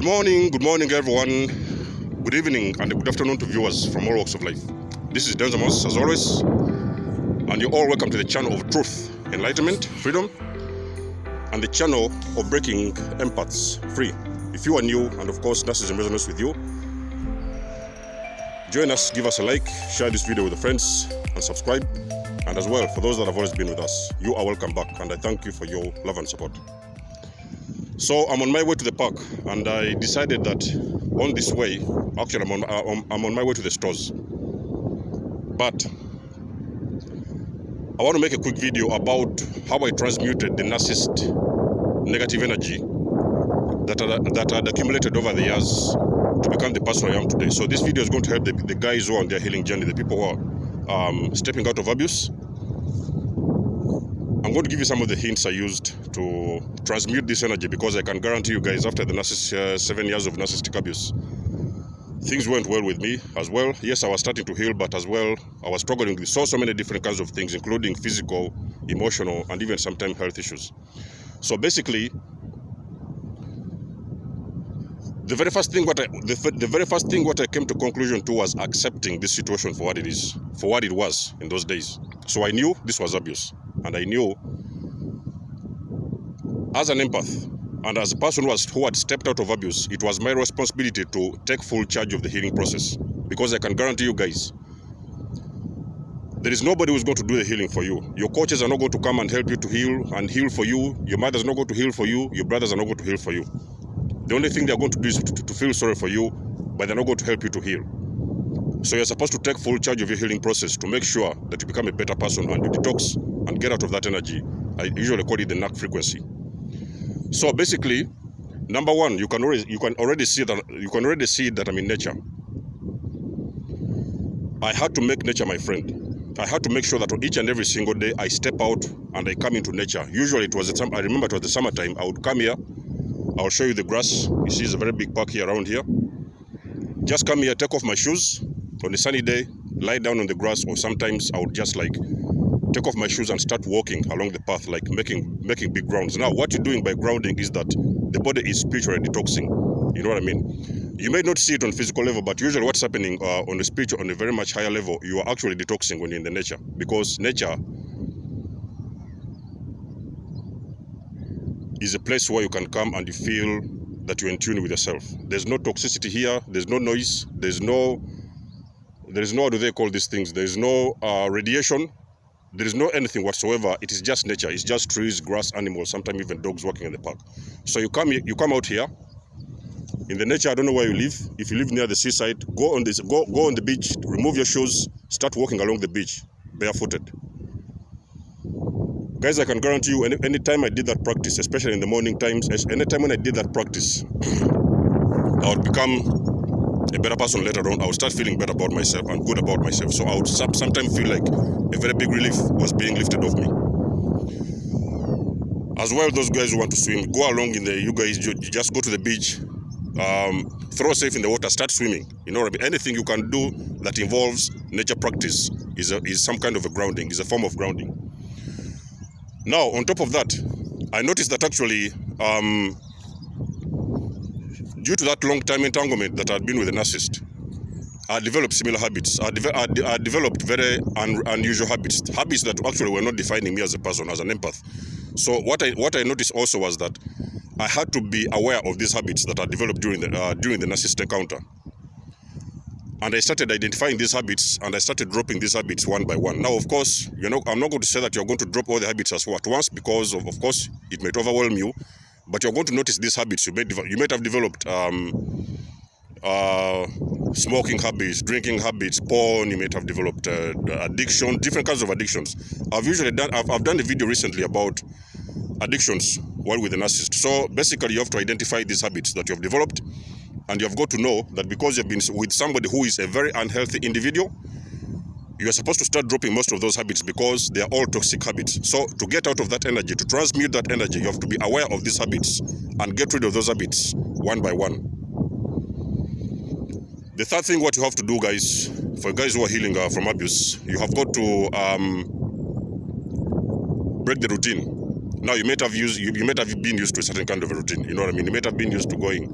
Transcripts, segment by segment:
Good morning everyone. Good evening and good afternoon to viewers from all walks of life. This is NARCISSIST as always, and you're all welcome to the channel of truth, enlightenment, freedom, and the channel of breaking empaths free. If you are new and of course narcissism resonates with you, join us, give us a like, share this video with your friends, and subscribe. And as well, for those that have always been with us, you are welcome back, and I thank you for your love and support. So I'm on my way to the park, and I decided that on this way, actually I'm on my way to the stores. But I want to make a quick video about how I transmuted the narcissist negative energy that had accumulated over the years to become the person I am today. So this video is going to help the guys who are on their healing journey, the people who are stepping out of abuse. I'm going to give you some of the hints I used to transmute this energy, because I can guarantee you guys, after the 7 years of narcissistic abuse, things went well with me as well. Yes, I was starting to heal, but as well, I was struggling with so many different kinds of things, including physical, emotional, and even sometimes health issues. So basically, the very first thing what I came to conclusion to was accepting this situation for what it is, for what it was in those days. So I knew this was abuse, and I knew as an empath and as a person who had stepped out of abuse, it was my responsibility to take full charge of the healing process, because I can guarantee you guys, there is nobody who's going to do the healing for you. Your coaches are not going to come and help you to heal for you. Your mother's not going to heal for you. Your brothers are not going to heal for you. The only thing they're going to do is to feel sorry for you, but they're not going to help you to heal. So you're supposed to take full charge of your healing process to make sure that you become a better person and you detox and get out of that energy. I usually call it the NAC frequency. So basically, number one, you can already see that I'm in nature. I had to make nature my friend. I had to make sure that each and every single day I step out and I come into nature. Usually I remember it was the summertime. I would come here. I'll show you the grass. You see, it's a very big park here around here. Just come here, take off my shoes on a sunny day, lie down on the grass, or sometimes I would just like take off my shoes and start walking along the path, like making big grounds. Now, what you're doing by grounding is that the body is spiritually detoxing. You know what I mean? You may not see it on physical level, but usually what's happening on the spiritual, on a very much higher level, you are actually detoxing when you're in the nature, because nature is a place where you can come and you feel that you're in tune with yourself. There's no toxicity here. There's no noise. There's no, how do they call these things? There's no radiation. There is no anything whatsoever. It is just nature. It's just trees, grass, animals, sometimes even dogs walking in the park. So you come out here in the nature. I don't know where you live. If you live near the seaside, go on the beach, remove your shoes, start walking along the beach barefooted. Guys, I can guarantee you, any time I did that practice, especially in the morning times, anytime when I did that practice, I would become a better person later on. I would start feeling better about myself and good about myself. So I would sometimes feel like a very big relief was being lifted off me. As well, those guys who want to swim, go along in the, you just go to the beach, throw safe in the water, start swimming. You know what I mean? Anything you can do that involves nature practice is some kind of a grounding, is a form of grounding. Now, on top of that, I noticed that actually, due to that long-time entanglement that I had been with a narcissist, I developed similar habits. I developed very unusual habits that actually were not defining me as a person, as an empath. So what I noticed also was that I had to be aware of these habits that I developed during the narcissist encounter. And I started identifying these habits, and I started dropping these habits one by one. Now, of course, I'm not going to say that you're going to drop all the habits at once, because of course it might overwhelm you. But you're going to notice these habits. You might have developed smoking habits, drinking habits, porn. You might have developed addiction, different kinds of addictions. I've done a video recently about addictions while with a narcissist. So basically, you have to identify these habits that you have developed, and you have got to know that because you've been with somebody who is a very unhealthy individual, you are supposed to start dropping most of those habits, because they are all toxic habits. So to get out of that energy, to transmute that energy, you have to be aware of these habits and get rid of those habits one by one. The third thing what you have to do, guys, for guys who are healing from abuse, you have got to break the routine. Now, you might have been used to a certain kind of a routine. You know what I mean? You might have been used to going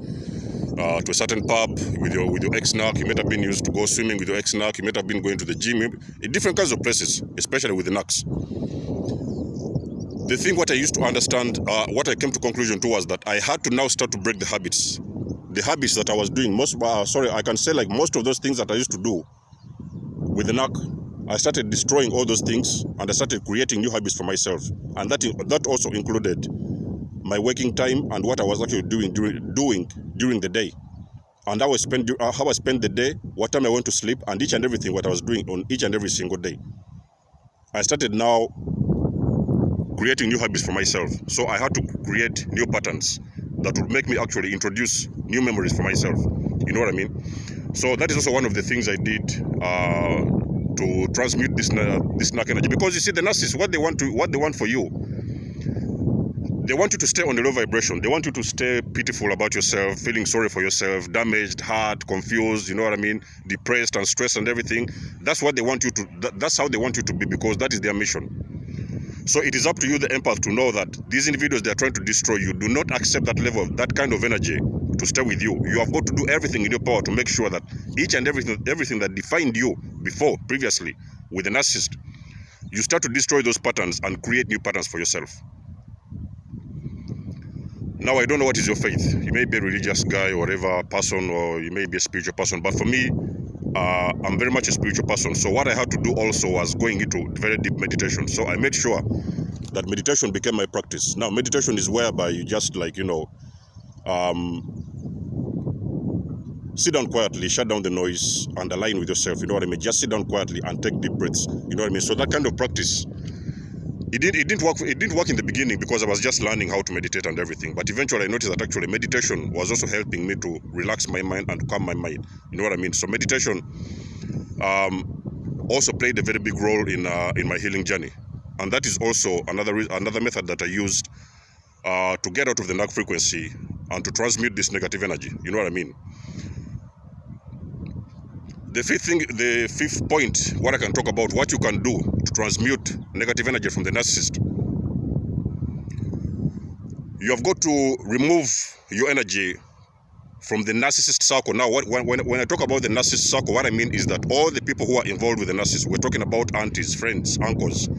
to a certain pub with your ex-narc. You might have been used to go swimming with your ex-narc. You might have been going to the gym, in different kinds of places, especially with the narcs. The thing what I used to understand, what I came to conclusion to was that I had to now start to break the habits that I was doing. I can say like most of those things that I used to do with the narc, I started destroying all those things and I started creating new habits for myself. And that also included my working time and what I was actually doing during the day. And how I spent the day, what time I went to sleep, and each and everything what I was doing on each and every single day. I started now creating new habits for myself. So I had to create new patterns that would make me actually introduce new memories for myself. You know what I mean? So that is also one of the things I did to transmute this narc energy. Because you see, the narcissists, what they want for you, they want you to stay on the low vibration. They want you to stay pitiful about yourself, feeling sorry for yourself, damaged, hurt, confused, you know what I mean, depressed and stressed and everything. That's what they want you to. That's how they want you to be, because that is their mission. So it is up to you, the empath, to know that these individuals, they are trying to destroy you. Do not accept that level, that kind of energy to stay with you. You have got to do everything in your power to make sure that each and everything that defined you previously with the narcissist, you start to destroy those patterns and create new patterns for yourself. Now, I don't know what is your faith. You may be a religious guy or whatever person, or you may be a spiritual person. But for me, I'm very much a spiritual person. So what I had to do also was going into very deep meditation. So I made sure that meditation became my practice. Now, meditation is whereby you just like, sit down quietly, shut down the noise, and align with yourself. You know what I mean? Just sit down quietly and take deep breaths. You know what I mean? So that kind of practice, it didn't work in the beginning because I was just learning how to meditate and everything. But eventually I noticed that actually meditation was also helping me to relax my mind and to calm my mind. You know what I mean? So meditation also played a very big role in my healing journey. And that is also another method that I used to get out of the narc frequency and to transmute this negative energy. You know what I mean? The fifth point, what I can talk about, what you can do to transmute negative energy from the narcissist. You have got to remove your energy from the narcissist circle. Now, when I talk about the narcissist circle, what I mean is that all the people who are involved with the narcissist, we're talking about aunties, friends, uncles,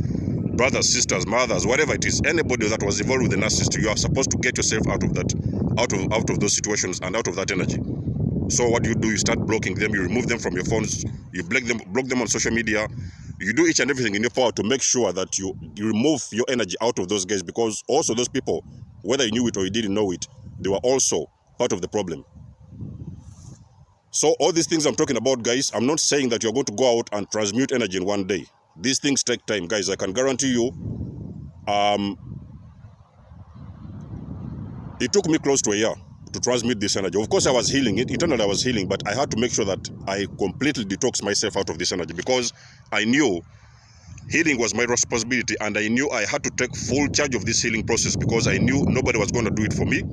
brothers, sisters, mothers, whatever it is, anybody that was involved with the narcissist, you are supposed to get yourself out of that, out of those situations and out of that energy. So what you do, you start blocking them, you remove them from your phones, you block them on social media. You do each and everything in your power to make sure that you remove your energy out of those guys, because also those people, whether you knew it or you didn't know it, they were also part of the problem. So all these things I'm talking about, guys, I'm not saying that you're going to go out and transmute energy in one day. These things take time, guys. I can guarantee you, it took me close to a year to transmute this energy. Of course, I was healing it. Internally, I was healing, but I had to make sure that I completely detox myself out of this energy, because I knew healing was my responsibility, and I knew I had to take full charge of this healing process, because I knew nobody was going to do it for me.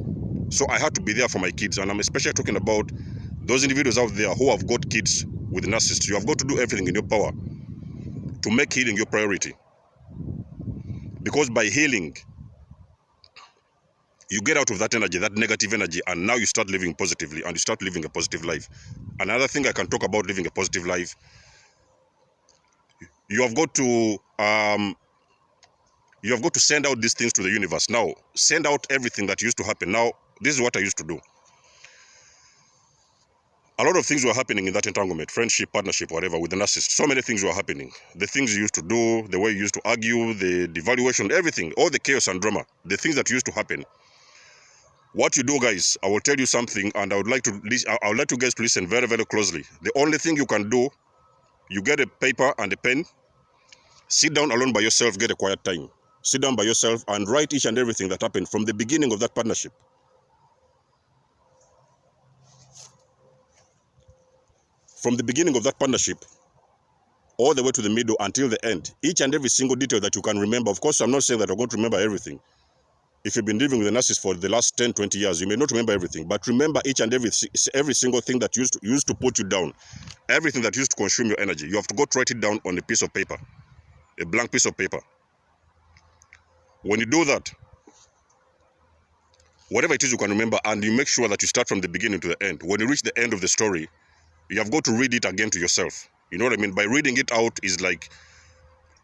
So I had to be there for my kids, and I'm especially talking about those individuals out there who have got kids with narcissists. You have got to do everything in your power to make healing your priority, because by healing, you get out of that energy, that negative energy, and now you start living positively, and you start living a positive life. Another thing I can talk about living a positive life, you have got to send out these things to the universe. Now, send out everything that used to happen. Now, this is what I used to do. A lot of things were happening in that entanglement, friendship, partnership, whatever, with the narcissist. So many things were happening. The things you used to do, the way you used to argue, the devaluation, everything, all the chaos and drama, the things that used to happen. What you do, guys, I will tell you something, and I would like you guys to listen very, very closely. The only thing you can do, you get a paper and a pen, sit down alone by yourself, get a quiet time. Sit down by yourself and write each and everything that happened from the beginning of that partnership. From the beginning of that partnership, all the way to the middle until the end. Each and every single detail that you can remember. Of course, I'm not saying that you're going to remember everything. If you've been living with a narcissist for the last 10, 20 years, you may not remember everything. But remember each and every single thing that used to put you down. Everything that used to consume your energy. You have to go to write it down on a piece of paper. A blank piece of paper. When you do that, whatever it is you can remember, and you make sure that you start from the beginning to the end. When you reach the end of the story, you have got to read it again to yourself. You know what I mean? By reading it out is like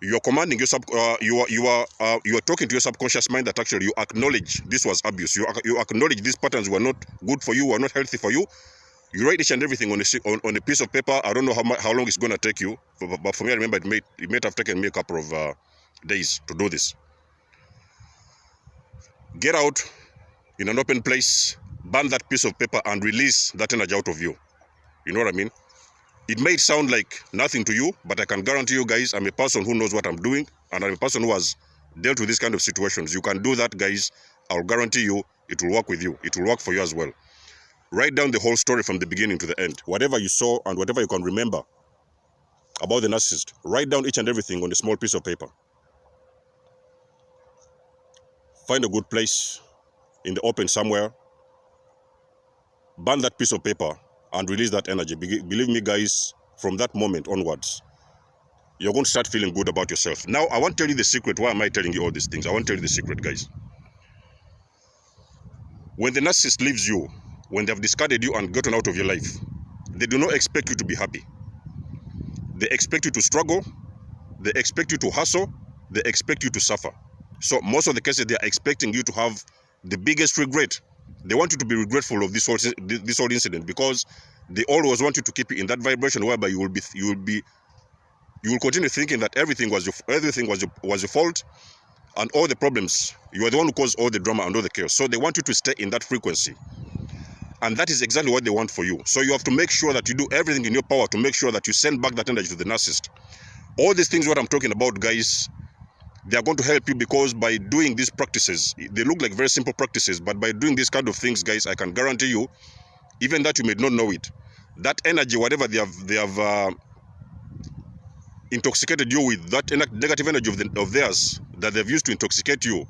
you are commanding your you are talking to your subconscious mind that actually you acknowledge this was abuse. You acknowledge these patterns were not good for you, were not healthy for you. You write each and everything on a piece of paper. I don't know how long it's gonna take you, but for me, I remember it may have taken me a couple of days to do this. Get out in an open place, burn that piece of paper, and release that energy out of you. You know what I mean? It may sound like nothing to you, but I can guarantee you guys, I'm a person who knows what I'm doing, and I'm a person who has dealt with this kind of situations. You can do that, guys. I'll guarantee you it will work with you. It will work for you as well. Write down the whole story from the beginning to the end. Whatever you saw and whatever you can remember about the narcissist, write down each and everything on a small piece of paper. Find a good place in the open somewhere. Burn that piece of paper and release that energy. Believe me, guys, from that moment onwards, you're going to start feeling good about yourself. Now, I want to tell you the secret. Why am I telling you all these things? I want to tell you the secret, guys. When the narcissist leaves you, when they've discarded you and gotten out of your life, they do not expect you to be happy. They expect you to struggle. They expect you to hustle. They expect you to suffer. So most of the cases, they are expecting you to have the biggest regret. They want you to be regretful of this whole incident, because they always want you to keep you in that vibration whereby you will continue thinking that everything was your fault, and all the problems, you are the one who caused all the drama and all the chaos. So they want you to stay in that frequency. And that is exactly what they want for you. So you have to make sure that you do everything in your power to make sure that you send back that energy to the narcissist. All these things what I'm talking about, guys, they are going to help you, because by doing these practices, they look like very simple practices, but by doing these kind of things, guys, I can guarantee you, even that you may not know it, that energy, whatever they have intoxicated you with, that negative energy of theirs that they've used to intoxicate you,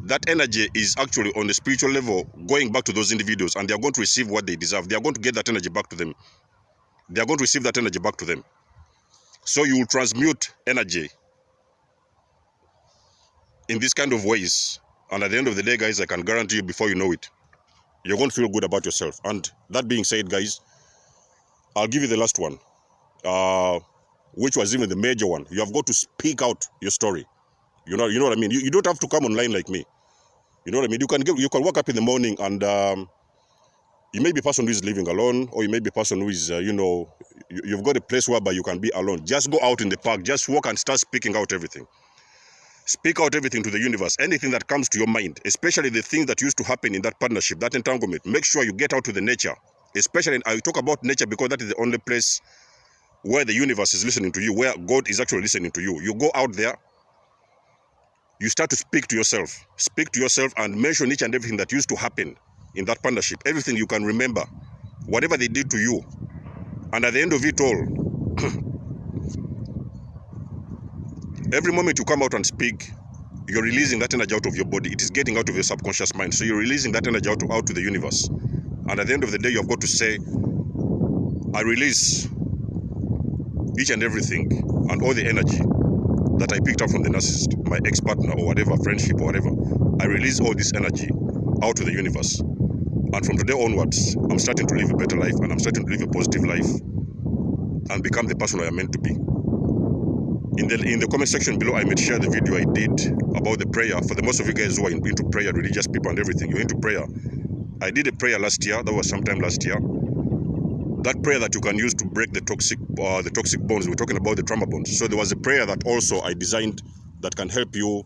that energy is actually on the spiritual level going back to those individuals, and they are going to receive what they deserve. They are going to get that energy back to them. They are going to receive that energy back to them. So you will transmute energy in these kind of ways, and at the end of the day, guys, I can guarantee you, before you know it, you're going to feel good about yourself. And that being said, guys, I'll give you the last one, which was even the major one. You have got to speak out your story. You know what I mean? You don't have to come online like me. You know what I mean? You can wake up in the morning and you may be a person who is living alone, or you may be a person who is, you've got a place whereby you can be alone. Just go out in the park, just walk and start speaking out everything. Speak out everything to the universe, anything that comes to your mind, especially the things that used to happen in that partnership, that entanglement. Make sure you get out to the nature, especially, I talk about nature because that is the only place where the universe is listening to you, where God is actually listening to you. You go out there, you start to speak to yourself and mention each and everything that used to happen in that partnership, everything you can remember, whatever they did to you. And at the end of it all, every moment you come out and speak, you're releasing that energy out of your body. It is getting out of your subconscious mind. So you're releasing that energy out to the universe. And at the end of the day, you've got to say, I release each and everything and all the energy that I picked up from the narcissist, my ex-partner or whatever, friendship or whatever. I release all this energy out to the universe. And from today onwards, I'm starting to live a better life, and I'm starting to live a positive life and become the person I am meant to be. In the comment section below, I may share the video I did about the prayer. For the most of you guys who are into prayer, religious people and everything, you're into prayer. I did a prayer last year. That was sometime last year. That prayer that you can use to break the toxic bonds. We're talking about the trauma bonds. So there was a prayer that also I designed that can help you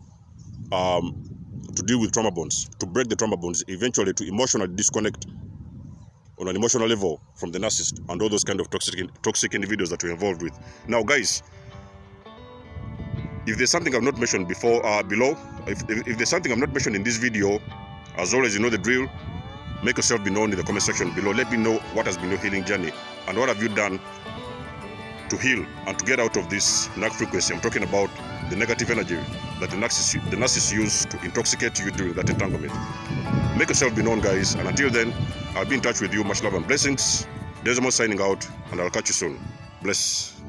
to deal with trauma bonds, to break the trauma bonds, eventually to emotionally disconnect on an emotional level from the narcissist and all those kind of toxic individuals that you're involved with. Now, guys, if there's something I've not mentioned before, below, if there's something I've not mentioned in this video, as always, you know the drill. Make yourself be known in the comment section below. Let me know what has been your healing journey and what have you done to heal and to get out of this narc frequency. I'm talking about the negative energy that the narcissist used to intoxicate you during that entanglement. Make yourself be known, guys, and until then, I'll be in touch with you. Much love and blessings. Desmond signing out, and I'll catch you soon. Bless.